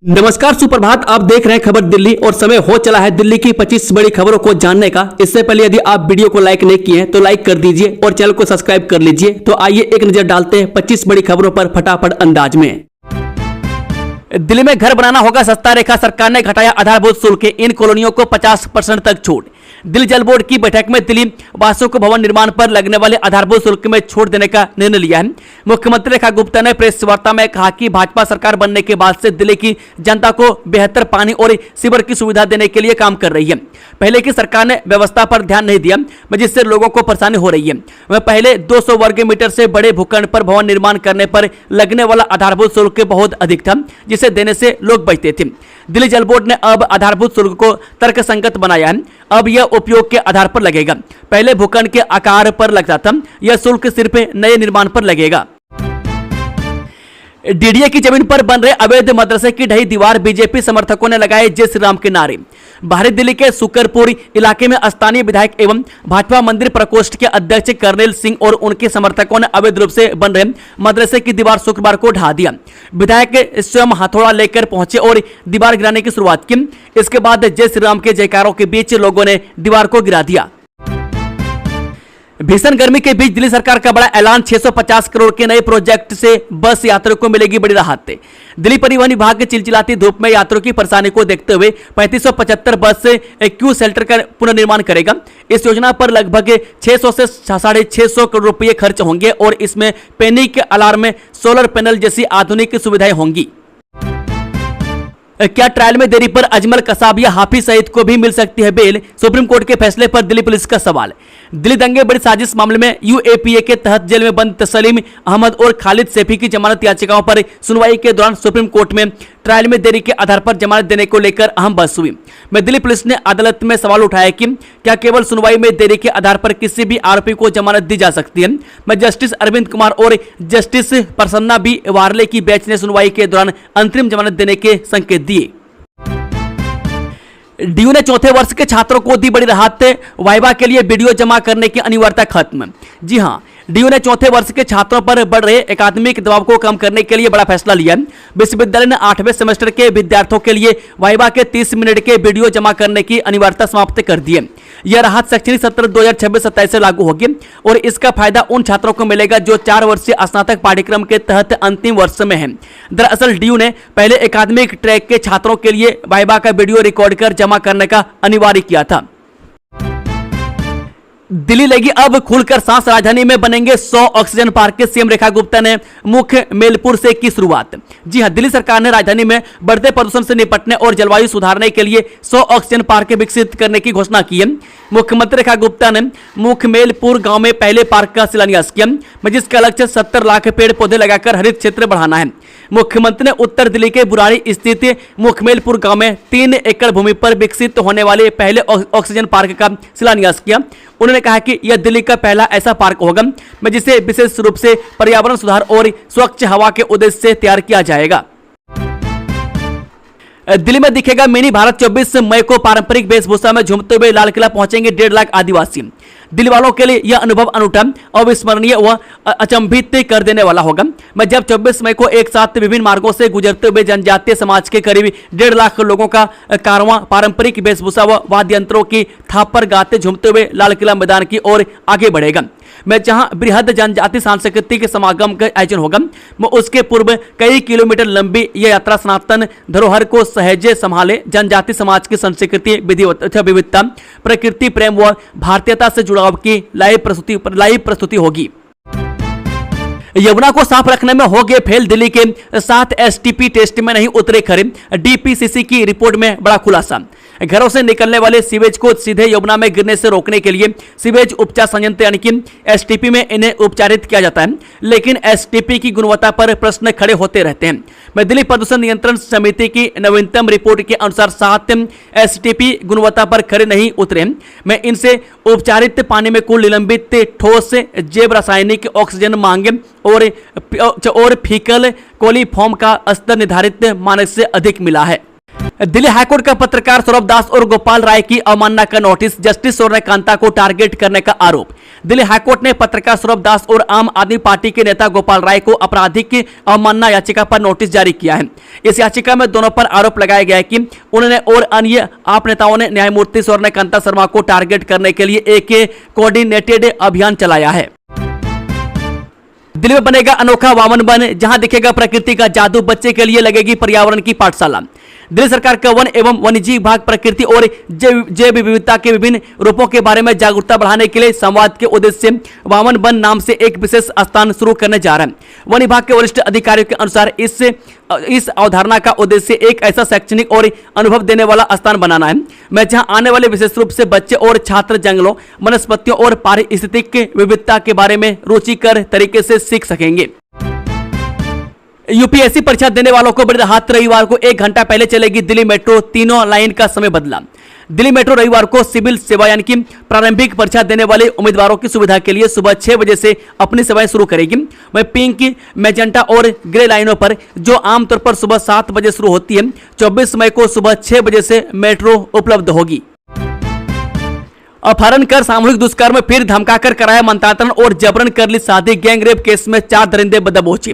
नमस्कार, सुप्रभात। आप देख रहे हैं खबर दिल्ली और समय हो चला है दिल्ली की 25 बड़ी खबरों को जानने का। इससे पहले यदि आप वीडियो को लाइक नहीं किए हैं तो लाइक कर दीजिए और चैनल को सब्सक्राइब कर लीजिए। तो आइए एक नजर डालते हैं 25 बड़ी खबरों पर फटाफट अंदाज में। दिल्ली में घर बनाना होगा सस्ता, रेखा सरकार ने घटाया आधारभूत शुल्क, इन कॉलोनियों को 50% तक छूट। दिल्ली जल बोर्ड की बैठक में दिल्ली वासियों को भवन निर्माण पर लगने वाले आधारभूत शुल्क में छूट देने का निर्णय लिया है। मुख्यमंत्री रेखा गुप्ता ने प्रेस वार्ता में कहा कि भाजपा सरकार बनने के बाद से दिल्ली की जनता को बेहतर पानी और सीवर की सुविधा देने के लिए काम कर रही है। पहले की सरकार ने व्यवस्था पर ध्यान नहीं दिया, जिससे लोगों को परेशानी हो रही है। वह पहले 200 वर्ग मीटर से बड़े भूखंड पर भवन निर्माण करने पर लगने वाला आधारभूत शुल्क बहुत अधिक था, जिसे देने से लोग बचते थे। दिल्ली जल बोर्ड ने अब आधारभूत शुल्क को तर्कसंगत बनाया है। अब यह उपयोग के आधार पर लगेगा, पहले भूखंड के आकार पर लगता था। यह शुल्क सिर्फ नए निर्माण पर लगेगा। डीडीए की जमीन पर बन रहे अवैध मदरसे की ढही दीवार, बीजेपी समर्थकों ने लगाए जय श्री राम के नारे। बाहरी दिल्ली के सुकरपुर इलाके में स्थानीय विधायक एवं भाजपा मंदिर प्रकोष्ठ के अध्यक्ष कर्नल सिंह और उनके समर्थकों ने अवैध रूप से बन रहे मदरसे की दीवार शुक्रवार को ढा दिया। विधायक स्वयं हथौड़ा लेकर पहुंचे और दीवार गिराने की शुरुआत की। इसके बाद जय श्री राम के जयकारों के बीच लोगों ने दीवार को गिरा दिया। भीषण गर्मी के बीच दिल्ली सरकार का बड़ा ऐलान, 650 करोड़ के नए प्रोजेक्ट से बस यात्रियों को मिलेगी बड़ी राहत। दिल्ली परिवहन विभाग की चिलचिलाती धूप में यात्रियों की परेशानी को देखते हुए 3575 बस क्यू शेल्टर का पुनर्निर्माण करेगा। इस योजना पर लगभग 600 से 650 करोड़ रुपए खर्च होंगे और इसमें पैनिक अलार्म, सोलर पैनल जैसी आधुनिक सुविधाएं होंगी। क्या ट्रायल में देरी पर अजमल कसाब या हाफिज सईद को भी मिल सकती है बेल? सुप्रीम कोर्ट के फैसले पर दिल्ली पुलिस का सवाल। दिल्ली दंगे बड़ी साजिश मामले में यूएपीए के तहत जेल में बंद तसलीम अहमद और खालिद सैफी की जमानत याचिकाओं पर सुनवाई के दौरान सुप्रीम कोर्ट में ट्रायल में देरी के आधार पर जमानत देने को लेकर अहम बहस हुई। दिल्ली पुलिस ने अदालत में सवाल उठाया कि क्या केवल सुनवाई में देरी के आधार पर किसी भी आरोपी को जमानत दी जा सकती है। जस्टिस अरविंद कुमार और जस्टिस प्रसन्ना बी वार्ले की बेंच ने सुनवाई के दौरान अंतरिम जमानत देने के संकेत दिए। डीयू ने चौथे वर्ष के छात्रों को दी बड़ी राहत, वाइवा के लिए वीडियो जमा करने की अनिवार्यता खत्म। जी हां, डीयू ने चौथे वर्ष के छात्रों पर बढ़ रहे एकाडमिक दबाव को कम करने के लिए बड़ा फैसला लिया। विश्वविद्यालय ने 8वें सेमेस्टर के विद्यार्थियों के लिए वाइवा के 30 मिनट के वीडियो जमा करने की अनिवार्यता समाप्त कर दी है। यह राहत शैक्षणिक सत्र 2026-27 से लागू होगी और इसका फायदा उन छात्रों को मिलेगा जो 4 वर्षीय स्नातक पाठ्यक्रम के तहत अंतिम वर्ष में हैं। दरअसल डीयू ने पहले एकाडमिक ट्रैक के छात्रों के लिए वाइवा का वीडियो रिकॉर्ड कर जमा करने का अनिवार्य किया था। दिल्ली लेगी अब खुलकर सांस, राजधानी में बनेंगे 100 oxygen park. CM Rekha Gupta ने मुख्य मेलपुर से की शुरुआत। जी हां, दिल्ली सरकार ने राजधानी में बढ़ते प्रदूषण से निपटने और जलवायु सुधारने के लिए 100 ऑक्सीजन पार्क विकसित करने की घोषणा की है। मुख्यमंत्री रेखा गुप्ता ने मुख्य मेलपुर गांव में पहले पार्क का शिलान्यास किया, जिसका लक्ष्य 70 लाख पेड़ पौधे लगाकर हरित क्षेत्र बढ़ाना है। मुख्यमंत्री ने उत्तर दिल्ली के बुराड़ी स्थित मुखमेलपुर गांव में 3 एकड़ भूमि पर विकसित होने वाले पहले ऑक्सीजन पार्क का शिलान्यास किया। उन्होंने कहा कि यह दिल्ली का पहला ऐसा पार्क होगा जिसे विशेष रूप से पर्यावरण सुधार और स्वच्छ हवा के उद्देश्य से तैयार किया जाएगा। दिल्ली में दिखेगा मिनी भारत। 24 मई को पारंपरिक वेशभूषा में झूमते हुए लाल किला पहुंचेंगे 1.5 लाख आदिवासी। दिल्ली वालों के लिए यह अनुभव अनूठा, अविस्मरणीय व अचंभित कर देने वाला होगा। जब 24 मई को एक साथ विभिन्न मार्गों से गुजरते हुए जनजातीय समाज के करीब 1.5 लाख लोगों का कारवां पारंपरिक वेशभूषा व वाद्य यंत्रों की थाप पर गाते झूमते हुए लाल किला मैदान की ओर आगे बढ़ेगा। जहां बृहद जनजाति सांस्कृतिक समागम का आयोजन होगा, उसके पूर्व कई किलोमीटर लंबी यह यात्रा सनातन धरोहर को सहजे संभाले जनजाति समाज की संस्कृति, विविधता, प्रकृति प्रेम व भारतीयता से जुड़ाव की लाइव प्रस्तुति होगी। यमुना को साफ रखने में हो गए फेल, दिल्ली के 7 एसटीपी टेस्ट में नहीं उतरे खरे। डीपीसीसी की रिपोर्ट में बड़ा खुलासा। घरों से निकलने वाले सीवेज को सीधे यमुना में गिरने से रोकने के लिए सीवेज उपचार संयंत्र यानी कि एसटीपी में इन्हें उपचारित किया जाता है, लेकिन एसटीपी की गुणवत्ता पर प्रश्न खड़े होते रहते हैं। दिल्ली प्रदूषण नियंत्रण समिति की नवीनतम रिपोर्ट के अनुसार 7 एसटीपी गुणवत्ता पर खड़े नहीं उतरे। इनसे उपचारित पानी में कुल निलंबित ठोस जैव रासायनिक ऑक्सीजन मांग और फीकल कोलीफॉर्म का स्तर निर्धारित मानक से अधिक मिला है। दिल्ली हाईकोर्ट का पत्रकार सौरभ दास और गोपाल राय की अवमानना का नोटिस, जस्टिस सूर्यकांता को टारगेट करने का आरोप। दिल्ली हाईकोर्ट ने पत्रकार सौरभ दास और आम आदमी पार्टी के नेता गोपाल राय को आपराधिक अवमानना याचिका पर नोटिस जारी किया है। इस याचिका में दोनों पर आरोप लगाया गया है कि उन्होंने और अन्य आप नेताओं ने न्यायमूर्ति सूर्यकांता शर्मा को टारगेट करने के लिए एक कोऑर्डिनेटेड अभियान चलाया है। दिल्ली में बनेगा अनोखा वामन वन, जहां दिखेगा प्रकृति का जादू। बच्चे के लिए लगेगी पर्यावरण की पाठशाला। दिल्ली सरकार का वन एवं वन्यजीव विभाग प्रकृति और जैव विविधता के विभिन्न रूपों के बारे में जागरूकता बढ़ाने के लिए संवाद के उद्देश्य से वामन वन नाम से एक विशेष स्थान शुरू करने जा रहा है। वन विभाग के वरिष्ठ अधिकारियों के अनुसार इस अवधारणा का उद्देश्य एक ऐसा शैक्षणिक और अनुभव देने वाला स्थान बनाना है, मैं जहां आने वाले विशेष रूप से बच्चे और छात्र जंगलों, वनस्पतियों और पारिस्थितिक विविधता के बारे में रुचिकर तरीके से सीख सकेंगे। यूपीएससी परीक्षा देने वालों को बड़ी राहत, रविवार को 1 घंटा पहले चलेगी दिल्ली मेट्रो, तीनों लाइन का समय बदला। दिल्ली मेट्रो रविवार को सिविल सेवा यानी कि प्रारंभिक परीक्षा देने वाले उम्मीदवारों की सुविधा के लिए सुबह 6 बजे से अपनी सेवाएं शुरू करेगी। वह पिंक, मैजेंटा और ग्रे लाइनों पर, जो आमतौर पर सुबह 7 बजे शुरू होती है, 24 मई को सुबह 6 बजे से मेट्रो उपलब्ध होगी। अपहरण कर सामूहिक दुष्कर्म, फिर धमकाकर कराया मंत्रांतरण और जबरन कर ली शादी। गैंगरेप केस में 4 दरिंदे दबोची।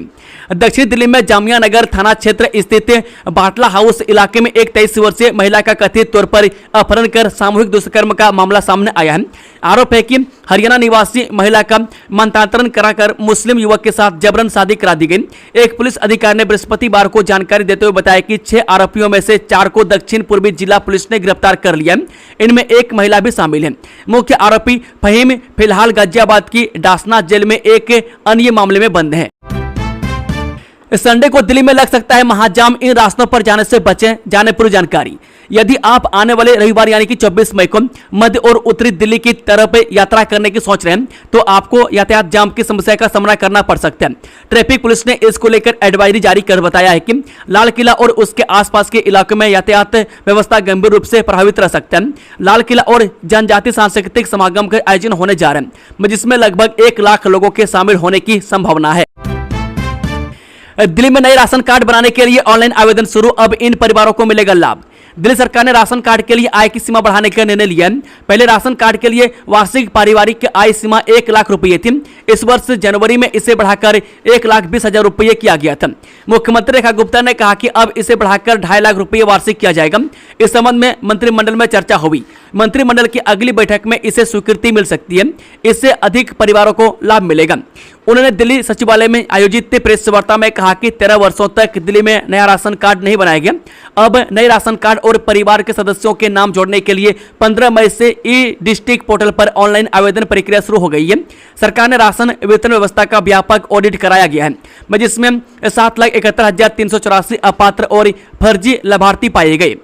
दक्षिण दिल्ली में जामिया नगर थाना क्षेत्र स्थित बाटला हाउस इलाके में एक 23 वर्षीय महिला का कथित तौर पर अपहरण कर सामूहिक दुष्कर्म का मामला सामने आया है। आरोप है कि हरियाणा निवासी महिला का मंत्रांतरण कराकर मुस्लिम युवक के साथ जबरन शादी करा दी गई। एक पुलिस अधिकारी ने बृहस्पतिवार को जानकारी देते हुए बताया कि 6 आरोपियों में से 4 को दक्षिण पूर्वी जिला पुलिस ने गिरफ्तार कर लिया। इनमें एक महिला भी शामिल है। मुख्य आरोपी फहीम फिलहाल गाजियाबाद की डासना जेल में एक अन्य मामले में बंद है। संडे को दिल्ली में लग सकता है महाजाम, इन रास्तों पर जाने से बचें, जाने पूरी जानकारी। यदि आप आने वाले रविवार यानी कि 24 मई को मध्य और उत्तरी दिल्ली की तरफ यात्रा करने की सोच रहे हैं तो आपको यातायात जाम की समस्या का सामना करना पड़ सकता है। ट्रैफिक पुलिस ने इसको लेकर एडवाइजरी जारी कर बताया है कि लाल किला और उसके आसपास के इलाकों में यातायात व्यवस्था गंभीर रूप से प्रभावित रह सकता है। लाल किला और जनजातीय सांस्कृतिक समागम का आयोजन होने जा रहे हैं, जिसमें लगभग 1 लाख लोगों के शामिल होने की संभावना है। दिल्ली में नए राशन कार्ड बनाने के लिए ऑनलाइन आवेदन शुरू, अब इन परिवारों को मिलेगा लाभ। दिल्ली सरकार ने राशन कार्ड के लिए आय की सीमा बढ़ाने का निर्णय लिया है। पहले राशन कार्ड के लिए वार्षिक पारिवारिक आय सीमा 1 लाख रुपये थी। इस वर्ष जनवरी में इसे बढ़ाकर 1,20,000 रुपये किया गया था। मुख्यमंत्री रेखा गुप्ता ने कहा कि अब इसे बढ़ाकर 2.5 लाख रुपये वार्षिक किया जाएगा। इस संबंध में मंत्रिमंडल में चर्चा हुई। मंत्रिमंडल की अगली बैठक में इसे स्वीकृति मिल सकती है। इससे अधिक परिवारों को लाभ मिलेगा। उन्होंने दिल्ली सचिवालय में आयोजित प्रेस वार्ता में कहा कि 13 वर्षों तक दिल्ली में नया राशन कार्ड नहीं बनाया गया। अब नए राशन कार्ड और परिवार के सदस्यों के नाम जोड़ने के लिए 15 मई से ई डिस्ट्रिक्ट पोर्टल पर ऑनलाइन आवेदन प्रक्रिया शुरू हो गई है। सरकार ने राशन वितरण व्यवस्था का व्यापक ऑडिट कराया गया है, जिसमें 7,71,384 अपात्र और फर्जी लाभार्थी पाए गए।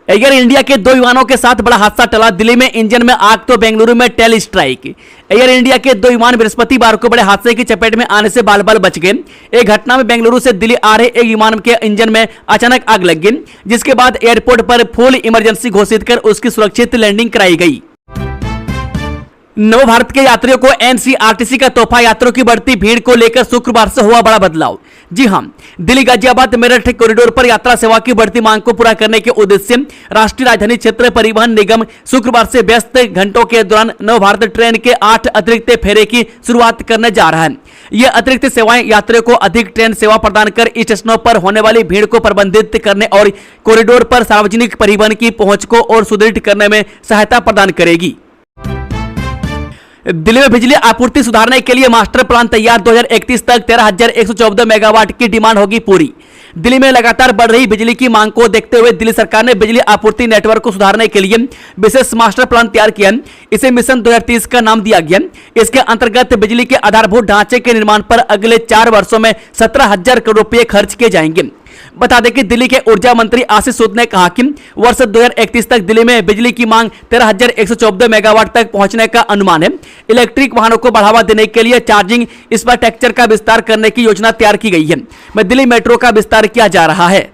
एयर इंडिया के 2 विमानों के साथ बड़ा हादसा टला। दिल्ली में इंजन में आग तो बेंगलुरु में टेल स्ट्राइक। एयर इंडिया के 2 विमान बृहस्पतिवार को बड़े हादसे की चपेट में आने से बाल बाल बच गए। एक घटना में बेंगलुरु से दिल्ली आ रहे एक विमान के इंजन में अचानक आग लग गई, जिसके बाद एयरपोर्ट पर फुल इमरजेंसी घोषित कर उसकी सुरक्षित लैंडिंग कराई गई। नव भारत के यात्रियों को एनसीआरटीसी का तोहफा। यात्रियों की बढ़ती भीड़ को लेकर शुक्रवार से हुआ बड़ा बदलाव। जी हां, दिल्ली गाजियाबाद मेरठ कॉरिडोर पर यात्रा सेवा की बढ़ती मांग को पूरा करने के उद्देश्य से राष्ट्रीय राजधानी क्षेत्र परिवहन निगम शुक्रवार से व्यस्त घंटों के दौरान नव भारत ट्रेन के 8 अतिरिक्त फेरे की शुरुआत करने जा रहा है। ये अतिरिक्त सेवाएं यात्रियों को अधिक ट्रेन सेवा प्रदान कर स्टेशनों पर होने वाली भीड़ को प्रबंधित करने और कॉरिडोर पर सार्वजनिक परिवहन की पहुंच को और सुदृढ़ करने में सहायता प्रदान करेगी। दिल्ली में बिजली आपूर्ति सुधारने के लिए मास्टर प्लान तैयार। 2031 तक 13,114 मेगावाट की डिमांड होगी पूरी। दिल्ली में लगातार बढ़ रही बिजली की मांग को देखते हुए दिल्ली सरकार ने बिजली आपूर्ति नेटवर्क को सुधारने के लिए विशेष मास्टर प्लान तैयार किया। इसे मिशन 2030 का नाम दिया गया। इसके अंतर्गत बिजली के आधारभूत ढांचे के निर्माण पर अगले 4 वर्षों में 17,000 करोड़ रुपए खर्च किए जाएंगे। बता दें कि दिल्ली के ऊर्जा मंत्री आशीष सूद ने कहा कि वर्ष 2031 तक दिल्ली में बिजली की मांग 13,114 मेगावाट तक पहुंचने का अनुमान है। इलेक्ट्रिक वाहनों को बढ़ावा देने के लिए चार्जिंग इंफ्रास्ट्रक्चर का विस्तार करने की योजना तैयार की गई है। में दिल्ली मेट्रो का विस्तार किया जा रहा है।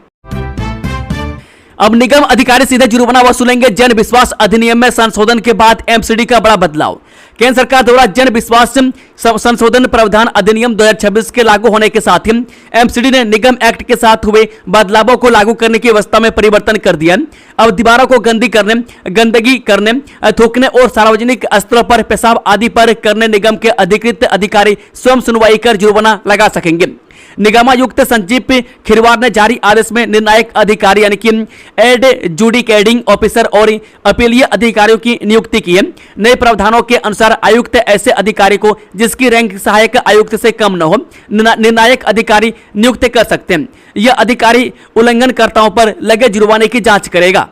अब निगम अधिकारी सीधे जुर्माना वसूलेंगे। जन विश्वास अधिनियम में संशोधन के बाद एमसीडी का बड़ा बदलाव। केंद्र सरकार द्वारा जन विश्वास संशोधन प्रावधान अधिनियम 2026 के लागू होने के साथ ही एमसीडी ने निगम एक्ट के साथ हुए बदलावों को लागू करने की व्यवस्था में परिवर्तन कर दिया। अब दीवारों को गंदगी करने, थूकने और सार्वजनिक स्थलों पर पेशाब आदि पर करने निगम के अधिकृत अधिकारी स्वयं सुनवाई कर जुर्माना लगा सकेंगे। निगमायुक्त संजीव खिरवार ने जारी आदेश में निर्णायक अधिकारी यानी कि एडजुडिकेटिंग ऑफिसर और अपीलीय अधिकारियों की नियुक्ति की है। नए प्रावधानों के अनुसार आयुक्त ऐसे अधिकारी को जिसकी रैंक सहायक आयुक्त से कम न हो निर्णायक अधिकारी नियुक्त कर सकते हैं। यह अधिकारी उल्लंघनकर्ताओं पर लगे जुर्माने की जांच करेगा।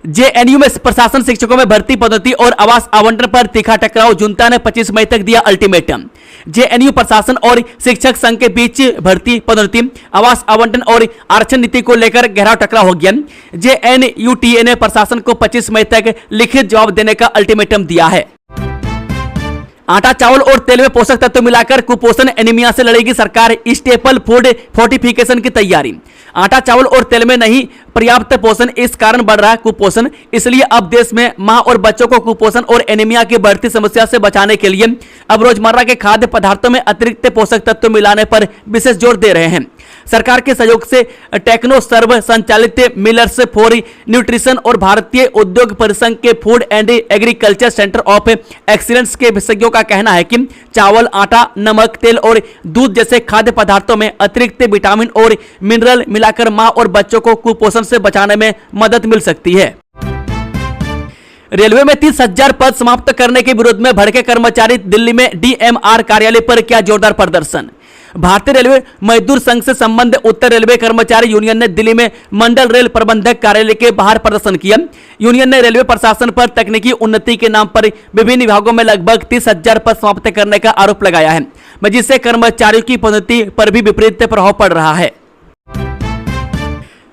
जेएनयू में प्रशासन शिक्षकों में भर्ती पदोन्नति और आवास आवंटन पर तीखा टकराव, जुनता ने 25 मई तक दिया अल्टीमेटम। जेएनयू प्रशासन और शिक्षक संघ के बीच भर्ती पदोन्नति, आवास आवंटन और आरक्षण नीति को लेकर गहरा टकराव हो गया। जेएनयूटीए ने प्रशासन को 25 मई तक लिखित जवाब देने का अल्टीमेटम दिया है। आटा, चावल और तेल में पोषक तत्व मिलाकर कुपोषण एनीमिया से लड़ेगी सरकार, स्टेपल फूड फोर्टिफिकेशन की तैयारी। आटा, चावल और तेल में नहीं पर्याप्त पोषण, इस कारण बढ़ रहा है कुपोषण। इसलिए अब देश में मां और बच्चों को कुपोषण और एनीमिया की बढ़ती समस्या से बचाने के लिए अब रोजमर्रा के खाद्य पदार्थों में अतिरिक्त पोषक तत्व मिलाने पर विशेष जोर दे रहे हैं। सरकार के सहयोग से टेक्नो सर्व संचालित मिलर्स फॉर न्यूट्रिशन और भारतीय उद्योग परिसंघ के food and agriculture centre of excellence के विशेषज्ञों का कहना है कि चावल, आटा, नमक, तेल और दूध जैसे खाद्य पदार्थों में अतिरिक्त विटामिन और मिनरल मिलाकर मां और बच्चों को कुपोषण से बचाने में मदद मिल सकती है। रेलवे में 30,000 पद समाप्त करने के विरोध में भड़के कर्मचारी, दिल्ली में डीएमआर कार्यालय पर किया जोरदार प्रदर्शन। भारतीय रेलवे मजदूर संघ से संबंध उत्तर रेलवे कर्मचारी यूनियन ने दिल्ली में मंडल रेल प्रबंधक कार्यालय के बाहर प्रदर्शन किया। यूनियन ने रेलवे प्रशासन पर तकनीकी उन्नति के नाम पर विभिन्न विभागों में लगभग 30,000 पद समाप्त करने का आरोप लगाया है, जिससे कर्मचारियों की पदोन्नति पर भी विपरीत प्रभाव पड़ रहा है।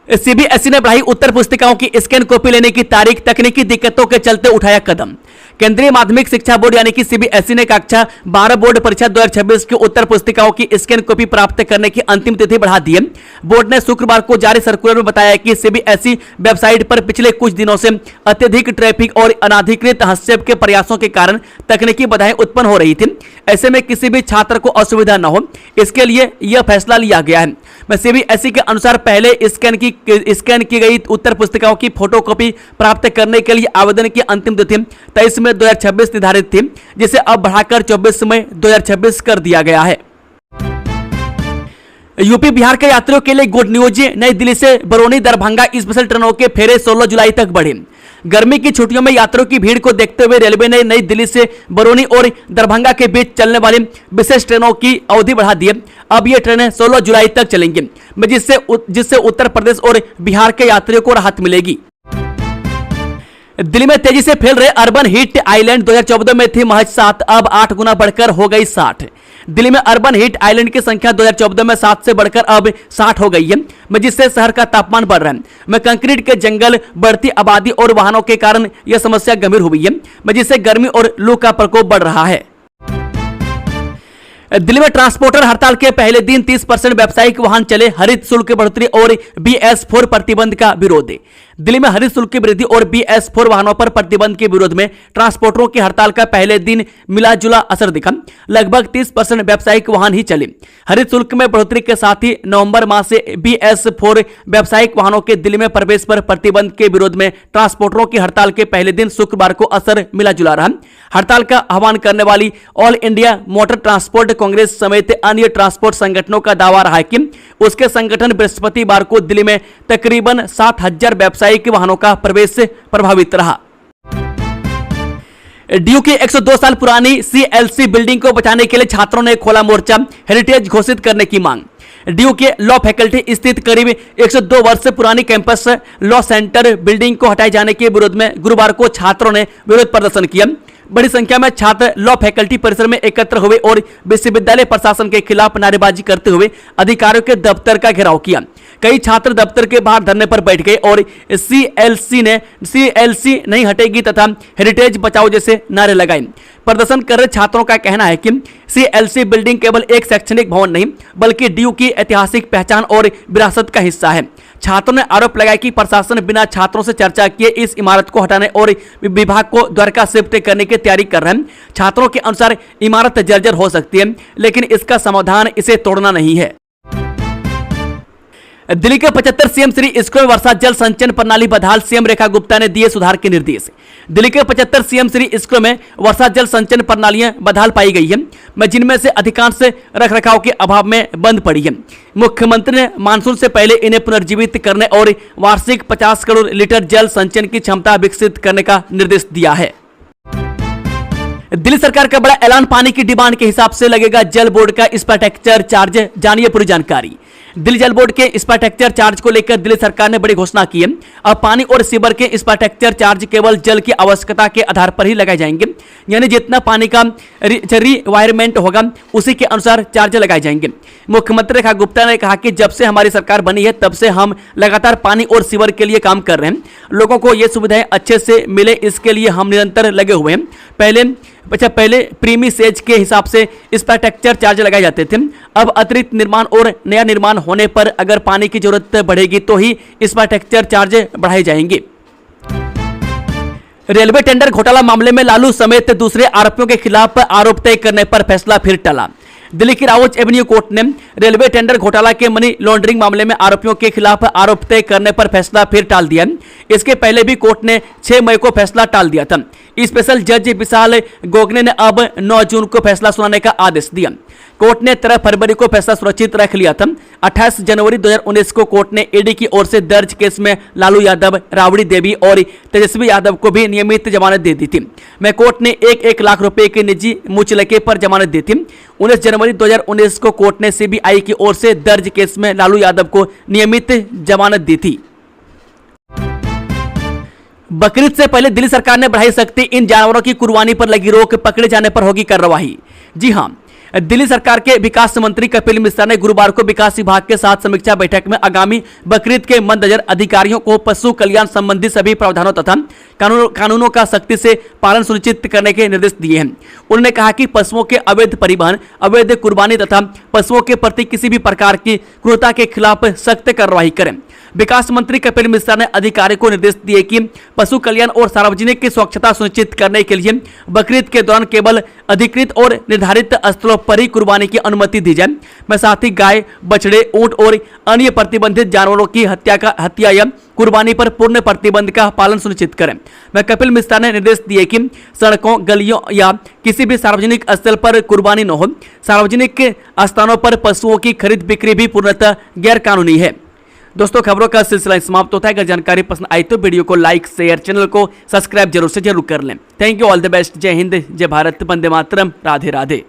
सीबीएसई ने बढ़ाई उत्तर पुस्तिकाओं की स्कैन कॉपी लेने की तारीख, तकनीकी दिक्कतों के चलते उठाया कदम। केंद्रीय माध्यमिक शिक्षा बोर्ड यानी कि सीबीएसई ने कक्षा 12 बोर्ड परीक्षा 2026 की उत्तर पुस्तिकाओं की स्कैन कॉपी प्राप्त करने की अंतिम तिथि बढ़ा दी है। बोर्ड ने शुक्रवार को जारी सर्कुलर में बताया कि सीबीएसई वेबसाइट पर पिछले कुछ दिनों से अत्यधिक ट्रैफिक और अनाधिकृत हस्तक्षेप के प्रयासों के कारण तकनीकी बाधाएं उत्पन्न हो रही थी। ऐसे में किसी भी छात्र को असुविधा न हो, इसके लिए यह फैसला लिया गया है। सीबीएसई के अनुसार पहले स्कैन की गई उत्तर पुस्तिकाओं की फोटोकॉपी प्राप्त करने के लिए आवेदन की अंतिम तिथि 23 मई 2026 निर्धारित थी, जिसे अब बढ़ाकर 24 मई 2026 कर दिया गया है। यूपी बिहार के यात्रियों के लिए गुड न्यूज, नई दिल्ली से बरौनी दरभंगा स्पेशल ट्रेनों के फेरे 16 जुलाई तक बढ़े। गर्मी की छुट्टियों में यात्रियों की भीड़ को देखते हुए रेलवे ने नई दिल्ली से बरौनी और दरभंगा के बीच चलने वाली विशेष ट्रेनों की अवधि बढ़ा दी है। अब ये ट्रेनें 16 जुलाई तक चलेंगी, जिससे उत्तर प्रदेश और बिहार के यात्रियों को राहत मिलेगी। दिल्ली में तेजी से फैल रहे अर्बन हीट आइलैंड 2014 में थी महज 7, अब 8 गुना बढ़कर हो गई 60। दिल्ली में अर्बन हीट आइलैंड की संख्या 2014 में 7 से बढ़कर अब 60 हो गई है, जिससे शहर का तापमान बढ़ रहा है। कंक्रीट के जंगल, बढ़ती आबादी और वाहनों के कारण यह समस्या गंभीर हुई है, जिससे गर्मी और लू का प्रकोप बढ़ रहा है। दिल्ली में ट्रांसपोर्टर हड़ताल के पहले दिन 30% व्यावसायिक वाहन चले, हरित शुल्क की बढ़ोतरी और BS4 प्रतिबंध का विरोध। दिल्ली में हरित शुल्क की वृद्धि और BS4 वाहनों पर प्रतिबंध के विरोध में ट्रांसपोर्टरों की हड़ताल का पहले दिन मिला जुला असर दिखा। लगभग 30% व्यावसायिक वाहन ही चले। हरित शुल्क में बढ़ोतरी के साथ ही नवंबर माह से BS4 व्यावसायिक वाहनों के दिल्ली में प्रवेश पर प्रतिबंध के विरोध में ट्रांसपोर्टरों की हड़ताल के पहले दिन शुक्रवार को असर मिला जुला रहा। हड़ताल का आह्वान करने वाली all India motor transport Congress समेत अन्य ट्रांसपोर्ट संगठनों का दावा रहा है कि उसके संगठन बृहस्पतिवार को दिल्ली में तकरीबन 60,000 व्यावसायिक वाहनों का प्रवेश प्रभावित रहा। डीयू की 102 साल पुरानी CLC बिल्डिंग को बचाने के लिए छात्रों ने खोला मोर्चा, हेरिटेज घोषित करने की मांग। डीयू के लॉ फैकल्टी स्थित करीब 102 वर्ष पुरानी कैंपस लॉ सेंटर बिल्डिंग को हटाए जाने के विरोध में गुरुवार को छात्रों ने विरोध प्रदर्शन किया। बड़ी संख्या में छात्र लॉ फैकल्टी परिसर में एकत्र हुए और विश्वविद्यालय प्रशासन के खिलाफ नारेबाजी करते हुए अधिकारियों के दफ्तर का घेराव किया। कई छात्र दफ्तर के बाहर धरने पर बैठ गए और सीएलसी नहीं हटेगी तथा हेरिटेज बचाओ जैसे नारे लगाए। प्रदर्शन कर रहे छात्रों का कहना है कि सीएलसी बिल्डिंग केवल एक शैक्षणिक भवन नहीं बल्कि डीयू की ऐतिहासिक पहचान और विरासत का हिस्सा है। छात्रों ने आरोप लगाया कि प्रशासन बिना छात्रों से चर्चा किए इस इमारत को हटाने और विभाग को द्वारका शिफ्ट करने की तैयारी कर रहे हैं। छात्रों के अनुसार इमारत जर्जर हो सकती है, लेकिन इसका समाधान इसे तोड़ना नहीं है। दिल्ली के 75 सीएम श्री स्कूल में वर्षा जल संचयन प्रणाली बदहाल, सीएम रेखा गुप्ता ने दिए सुधार के निर्देश। दिल्ली के 75 सीएम श्री स्कूल में वर्षा जल संचयन प्रणालियां बदहाल पाई गई है, जिनमें से अधिकांश रखरखाव के अभाव में बंद पड़ी है। मुख्यमंत्री ने मानसून से पहले इन्हें पुनर्जीवित करने और वार्षिक 50 करोड़ लीटर जल संचयन की क्षमता विकसित करने का निर्देश दिया है। दिल्ली सरकार का बड़ा ऐलान, पानी की डिमांड के हिसाब से लगेगा जल बोर्ड का इंफ्रास्ट्रक्चर चार्ज, जानिए पूरी जानकारी। दिल्ली जल बोर्ड के इंफ्रास्ट्रक्चर चार्ज को लेकर दिल्ली सरकार ने बड़ी घोषणा की है। अब पानी और सीवर के इंफ्रास्ट्रक्चर चार्ज केवल जल की आवश्यकता के आधार पर ही लगाए जाएंगे, यानी जितना पानी का रिक्वायरमेंट होगा उसी के अनुसार चार्ज लगाए जाएंगे। मुख्यमंत्री रेखा गुप्ता ने कहा कि जब से हमारी सरकार बनी है तब से हम लगातार पानी और सीवर के लिए काम कर रहे हैं। लोगों को ये सुविधाएं अच्छे से मिले, इसके लिए हम निरंतर लगे हुए हैं। पहले प्रीमी सेज के हिसाब से इंफ्रास्ट्रक्चर चार्ज लगाए जाते थे। अब अतिरिक्त निर्माण और नया निर्माण होने पर अगर पानी की जरूरत बढ़ेगी तो ही इंफ्रास्ट्रक्चर चार्ज बढ़ाए जाएंगे। रेलवे टेंडर घोटाला मामले में लालू समेत दूसरे आरोपियों के खिलाफ आरोप तय करने पर फैसला फिर टला। दिल्ली की राउज एवेन्यू कोर्ट ने रेलवे टेंडर घोटाला के मनी लॉन्ड्रिंग मामले में आरोपियों के खिलाफ आरोप तय करने पर फैसला फिर टाल दिया। इसके पहले भी कोर्ट ने 6 मई को फैसला टाल दिया था। स्पेशल जज विशाल गोगने ने अब 9 जून को फैसला सुनाने का आदेश दिया। कोर्ट ने 13 फरवरी को फैसला सुरक्षित रख लिया था। 28 जनवरी 2019 को कोर्ट ने ईडी की ओर से दर्ज केस में लालू यादव, राबड़ी देवी और तेजस्वी यादव को भी नियमित जमानत दे दी थी। में कोर्ट ने 1-1 लाख रुपए के निजी मुचलके पर जमानत दी थी। 19 जनवरी 2019 को कोर्ट ने सीबीआई की ओर से दर्ज केस में लालू यादव को नियमित जमानत दी थी। बकरीद से पहले दिल्ली सरकार ने बढ़ाई सकती इन जानवरों की कुर्बानी पर लगी रोक, पकड़े जाने पर होगी कार्रवाई। जी हां, दिल्ली सरकार के विकास मंत्री कपिल मिश्रा ने गुरुवार को विकास विभाग के साथ समीक्षा बैठक में आगामी बकरीद के मद्देनजर अधिकारियों को पशु कल्याण संबंधी सभी प्रावधानों तथा कानूनों का सख्ती से पालन सुनिश्चित करने के निर्देश दिए हैं। उन्होंने कहा कि पशुओं के अवैध परिवहन, अवैध कुर्बानी तथा पशुओं के प्रति किसी भी प्रकार की क्रूरता के खिलाफ सख्त कार्रवाई करें। विकास मंत्री कपिल मिश्रा ने अधिकारियों को निर्देश दिए कि पशु कल्याण और सार्वजनिक स्वच्छता सुनिश्चित करने के लिए बकरीद के दौरान केवल अधिकृत और निर्धारित स्थलों पर ही कुर्बानी की अनुमति दी जाए। मैं साथ ही गाय, बछड़े, ऊंट और अन्य प्रतिबंधित जानवरों की हत्या या कुर्बानी पर पूर्ण प्रतिबंध का पालन सुनिश्चित करें। मैं कपिल मिश्रा ने निर्देश दिए कि सड़कों, गलियों या किसी भी सार्वजनिक स्थल पर कुर्बानी न हो। सार्वजनिक स्थानों पर पशुओं की खरीद बिक्री भी पूर्णतः गैर कानूनी है। दोस्तों, खबरों का सिलसिला समाप्त होता है। अगर जानकारी पसंद आई तो वीडियो को लाइक, शेयर, चैनल को सब्सक्राइब जरूर कर लें। Thank you, all the best. जय हिंद, जय भारत, वंदे मातरम, राधे राधे।